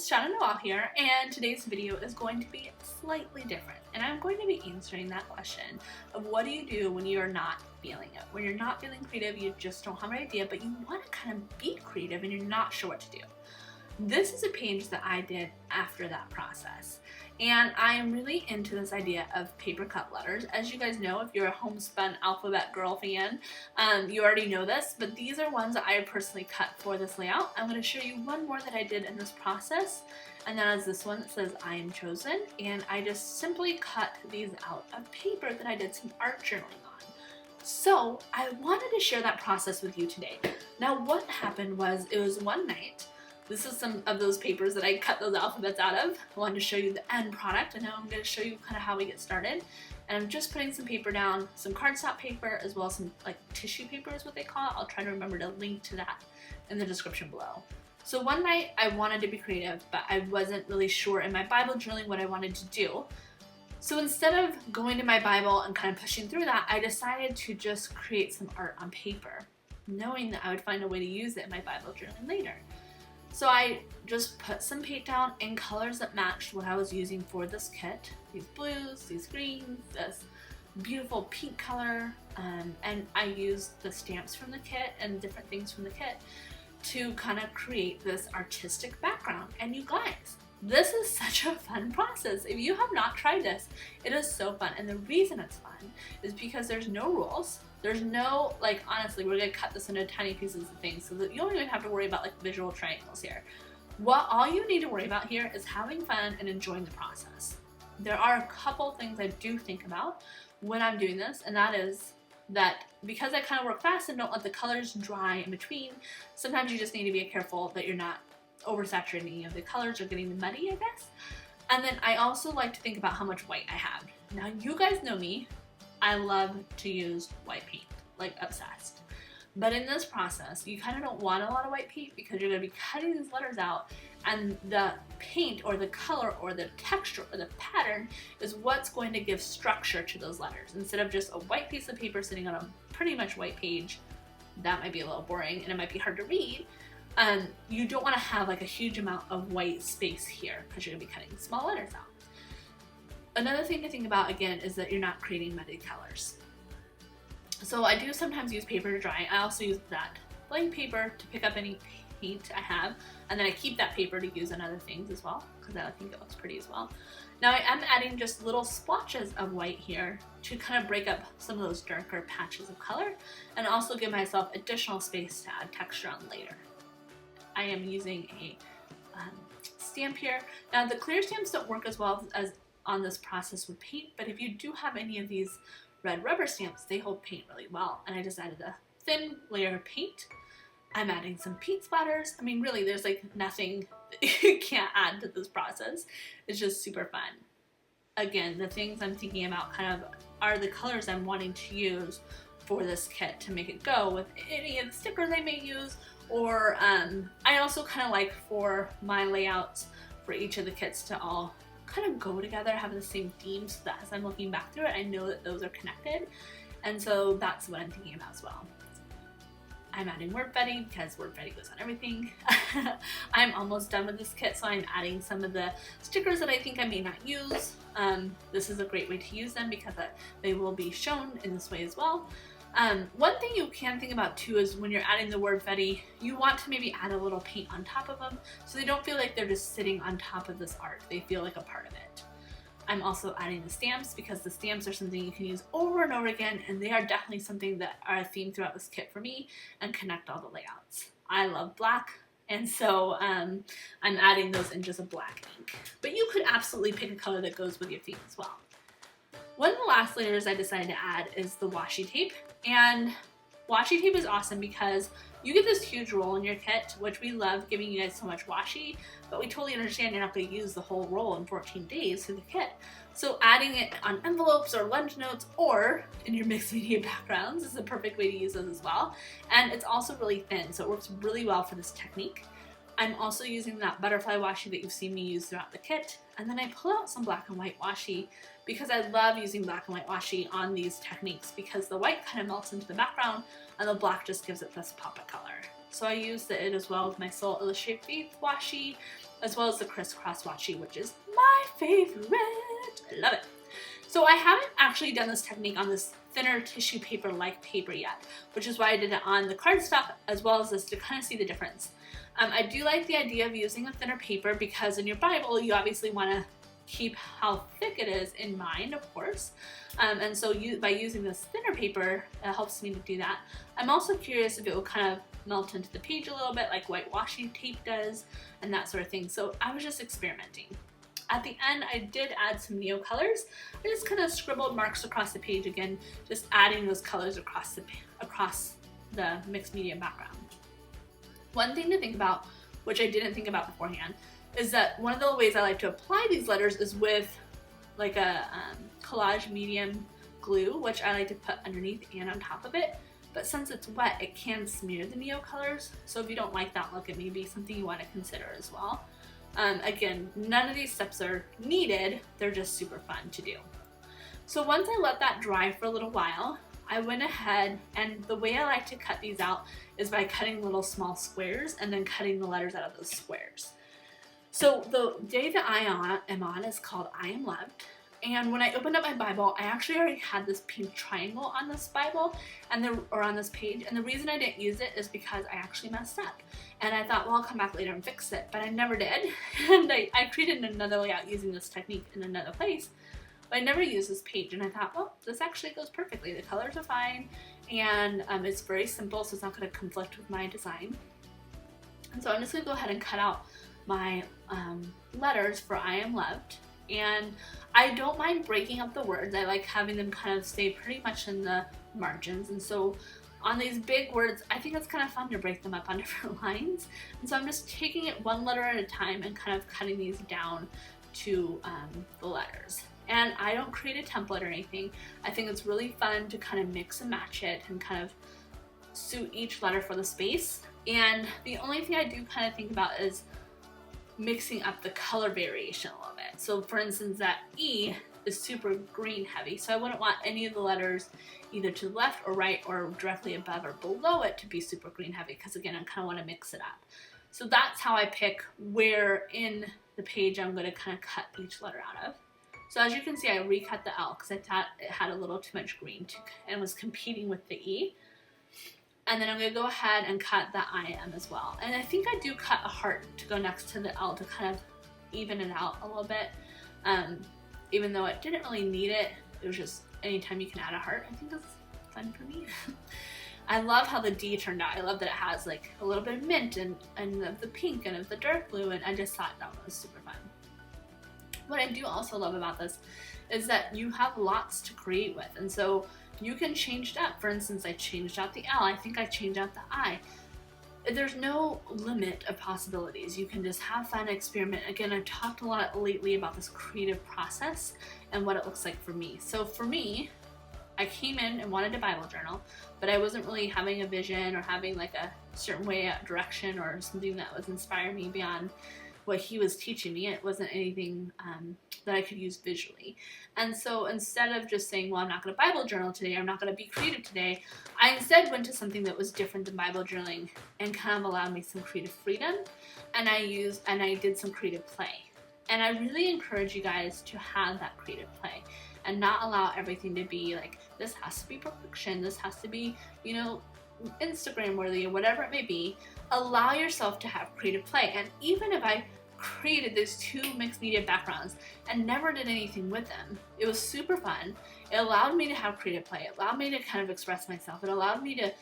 it's Shannon Noel here, and today's video is going to be slightly different. And I'm going to be answering that question of what do you do when you're not feeling it? When you're not feeling creative, you just don't have an idea, but you want to kind of be creative and you're not sure what to do. This is a page that I did after that process. And I am really into this idea of paper cut letters. As you guys know, if you're a homespun alphabet girl fan, you already know this, but these are ones that I personally cut for this layout. I'm going to show you one more that I did in this process, and that is this one that says I am chosen, and I just simply cut these out of paper that I did some art journaling on. So I wanted to share that process with you today. Now what happened was, it was one night. This is some of those papers that I cut those alphabets out of. I wanted to show you the end product, and now I'm going to show you kind of how we get started. And I'm just putting some paper down, some cardstock paper, as well as some like tissue paper is what they call it. I'll try to remember to link to that in the description below. So one night I wanted to be creative, but I wasn't really sure in my Bible journaling what I wanted to do. So instead of going to my Bible and kind of pushing through that, I decided to just create some art on paper, knowing that I would find a way to use it in my Bible journaling later. So I just put some paint down in colors that matched what I was using for this kit. These blues, these greens, this beautiful pink color, and I used the stamps from the kit and different things from the kit to kind of create this artistic background. And you guys, this is such a fun process. If you have not tried this, it is so fun. And the reason it's fun is because there's no rules. There's no, like, honestly, we're gonna cut this into tiny pieces of things so that you don't even have to worry about like visual triangles here. All you need to worry about here is having fun and enjoying the process. There are a couple things I do think about when I'm doing this, and that is that because I kind of work fast and don't let the colors dry in between, sometimes you just need to be careful that you're not oversaturating any of the colors or getting muddy, I guess. And then I also like to think about how much white I have. Now you guys know me. I love to use white paint, like obsessed. But in this process, you kind of don't want a lot of white paint because you're going to be cutting these letters out, and the paint or the color or the texture or the pattern is what's going to give structure to those letters. Instead of just a white piece of paper sitting on a pretty much white page, that might be a little boring and it might be hard to read. You don't want to have like a huge amount of white space here because you're going to be cutting small letters out. Another thing to think about again is that you're not creating muddy colors. So I do sometimes use paper to dry. I also use that blank paper to pick up any paint I have, and then I keep that paper to use on other things as well because I think it looks pretty as well. Now I am adding just little splotches of white here to kind of break up some of those darker patches of color and also give myself additional space to add texture on later. I am using a stamp here. Now the clear stamps don't work as well as on this process with paint, but if you do have any of these red rubber stamps, they hold paint really well. And I just added a thin layer of paint. I'm adding some paint splatters. I mean, really, there's like nothing that you can't add to this process. It's just super fun. Again, the things I'm thinking about kind of are the colors I'm wanting to use for this kit to make it go with any of the stickers I may use, or I also kind of like for my layouts for each of the kits to all kind of go together, have the same themes, so that as I'm looking back through it, I know that those are connected. And so that's what I'm thinking about as well. I'm adding Wordfetti because Wordfetti goes on everything. I'm almost done with this kit, so I'm adding some of the stickers that I think I may not use. This is a great way to use them because they will be shown in this way as well. One thing you can think about too is when you're adding the Wordfetti, you want to maybe add a little paint on top of them so they don't feel like they're just sitting on top of this art. They feel like a part of it. I'm also adding the stamps because the stamps are something you can use over and over again, and they are definitely something that are a theme throughout this kit for me and connect all the layouts. I love black, and so I'm adding those in just a black ink. But you could absolutely pick a color that goes with your theme as well. One of the last layers I decided to add is the washi tape, and washi tape is awesome because you get this huge roll in your kit, which we love giving you guys so much washi, but we totally understand you're not going to use the whole roll in 14 days through the kit. So adding it on envelopes or lunch notes or in your mixed media backgrounds is a perfect way to use those as well. And it's also really thin, so it works really well for this technique. I'm also using that butterfly washi that you've seen me use throughout the kit, and then I pull out some black and white washi because I love using black and white washi on these techniques because the white kind of melts into the background and the black just gives it this pop of color. So I used it as well with my Soul Illustrated Faith washi as well as the crisscross washi, which is my favorite. I love it. So I haven't actually done this technique on this thinner tissue paper like paper yet, which is why I did it on the cardstock as well as this to kind of see the difference. I do like the idea of using a thinner paper because in your Bible you obviously want to keep how thick it is in mind, of course. And so by using this thinner paper, it helps me to do that. I'm also curious if it will kind of melt into the page a little bit like white washi tape does and that sort of thing. So I was just experimenting. At the end, I did add some Neo colors. I just kind of scribbled marks across the page again, just adding those colors across the mixed media background. One thing to think about, which I didn't think about beforehand, is that one of the ways I like to apply these letters is with like a collage medium glue, which I like to put underneath and on top of it. But since it's wet, it can smear the Neo colors. So if you don't like that look, it may be something you want to consider as well. Again, none of these steps are needed, they're just super fun to do. So once I let that dry for a little while, I went ahead, and the way I like to cut these out is by cutting little small squares and then cutting the letters out of those squares. So the day that I am on is called I Am Loved. And when I opened up my Bible, I actually already had this pink triangle on this Bible or on this page. And the reason I didn't use it is because I actually messed up. And I thought, well, I'll come back later and fix it. But I never did. And I created another layout using this technique in another place. But I never used this page. And I thought, well, this actually goes perfectly. The colors are fine. And it's very simple, so it's not going to conflict with my design. And so I'm just going to go ahead and cut out my letters for I Am Loved. And I don't mind breaking up the words. I like having them kind of stay pretty much in the margins. And so on these big words, I think it's kind of fun to break them up on different lines. And so I'm just taking it one letter at a time and kind of cutting these down to the letters. And I don't create a template or anything. I think it's really fun to kind of mix and match it and kind of suit each letter for the space. And the only thing I do kind of think about is mixing up the color variation a little bit. So for instance, that E is super green heavy, so I wouldn't want any of the letters either to the left or right or directly above or below it to be super green heavy, because again, I kind of want to mix it up. So that's how I pick where in the page I'm going to kind of cut each letter out of. So as you can see, I recut the L because I thought it had a little too much green and was competing with the E. And then I'm going to go ahead and cut the I Am as well. And I think I do cut a heart to go next to the L to kind of even it out a little bit. Even though it didn't really need it, it was just anytime you can add a heart, I think that's fun for me. I love how the D turned out. I love that it has like a little bit of mint and of the pink and of the dark blue, and I just thought that was super fun. What I do also love about this is that you have lots to create with, and so you can change it up. For instance, I changed out the L. I think I changed out the I. There's no limit of possibilities. You can just have fun, experiment. Again, I've talked a lot lately about this creative process and what it looks like for me. So for me, I came in and wanted a Bible journal, but I wasn't really having a vision or having like a certain way, a direction or something that was inspiring me beyond what he was teaching me. It wasn't anything that I could use visually. And so instead of just saying, well, I'm not going to Bible journal today, I'm not going to be creative today, I instead went to something that was different than Bible journaling and kind of allowed me some creative freedom. And I did some creative play. And I really encourage you guys to have that creative play and not allow everything to be like, this has to be perfection, this has to be, you know, Instagram worthy or whatever it may be. Allow yourself to have creative play. And even if I created these two mixed media backgrounds and never did anything with them, it was super fun. It allowed me to have creative play. It allowed me to kind of express myself. It allowed me to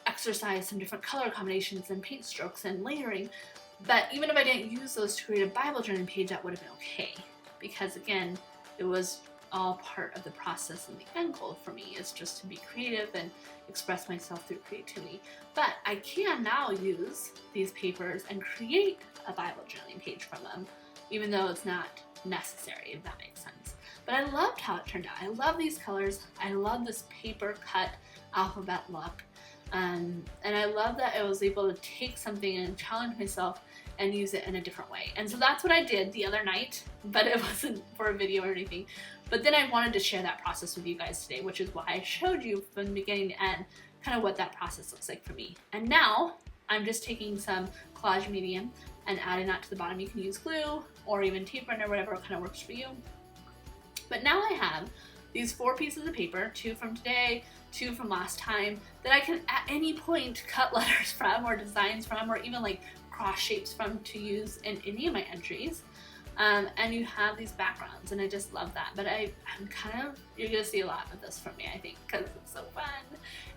exercise some different color combinations and paint strokes and layering. But even if I didn't use those to create a Bible journaling page, that would have been okay. Because again, it was all part of the process, and the end goal for me is just to be creative and express myself through creativity. But I can now use these papers and create a Bible journaling page from them, even though it's not necessary, if that makes sense. But I loved how it turned out. I love these colors. I love this paper cut alphabet look. And I love that I was able to take something and challenge myself and use it in a different way. And so that's what I did the other night, but it wasn't for a video or anything. But then I wanted to share that process with you guys today, which is why I showed you from beginning to end kind of what that process looks like for me. And now I'm just taking some collage medium and adding that to the bottom. You can use glue or even tape runner, whatever kind of works for you. But now I have these 4 pieces of paper, 2 from today, 2 from last time, that I can at any point cut letters from or designs from or even like cross shapes from to use in any of my entries. And you have these backgrounds, and I just love that. But I'm kind of, you're gonna see a lot of this from me, I think, because it's so fun.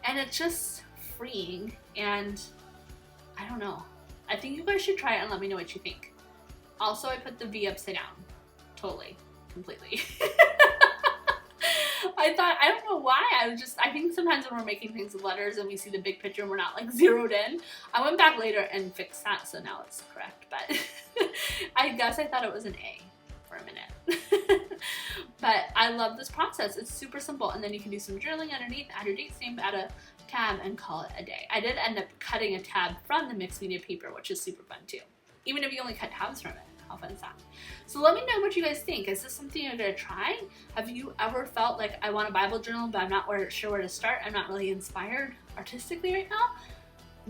And it's just freeing, and I don't know. I think you guys should try it and let me know what you think. Also, I put the V upside down. Totally. Completely. I don't know why, I think sometimes when we're making things with letters and we see the big picture and we're not like zeroed in. I went back later and fixed that, so now it's correct, but I guess I thought it was an A for a minute. But I love this process. It's super simple, and then you can do some journaling underneath, add your date stamp, add a tab, and call it a day. I did end up cutting a tab from the mixed media paper, which is super fun too. Even if you only cut tabs from it. How fun is that? So let me know what you guys think. Is this something you're gonna try? Have you ever felt like I want a Bible journal, but I'm not sure where to start? I'm not really inspired artistically right now.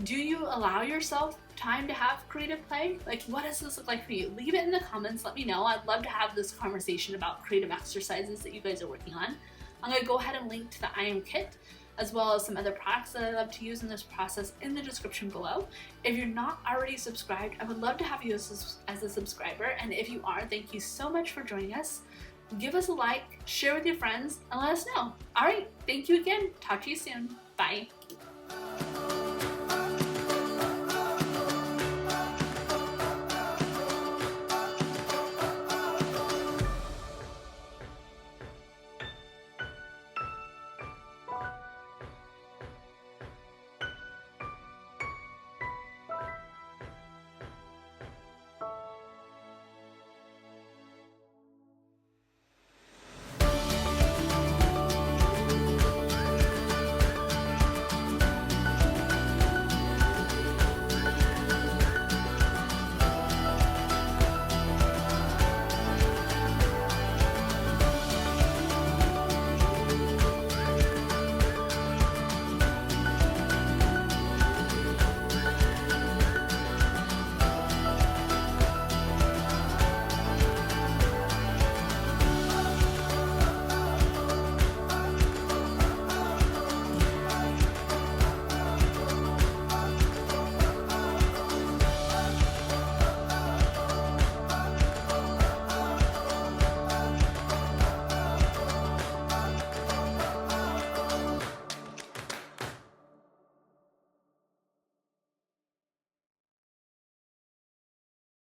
Do you allow yourself time to have creative play? Like, what does this look like for you? Leave it in the comments. Let me know. I'd love to have this conversation about creative exercises that you guys are working on. I'm gonna go ahead and link to the I Am Kit, as well as some other products that I love to use in this process in the description below. If you're not already subscribed, I would love to have you as a subscriber. And if you are, thank you so much for joining us. Give us a like, share with your friends, and let us know. All right, thank you again. Talk to you soon. Bye.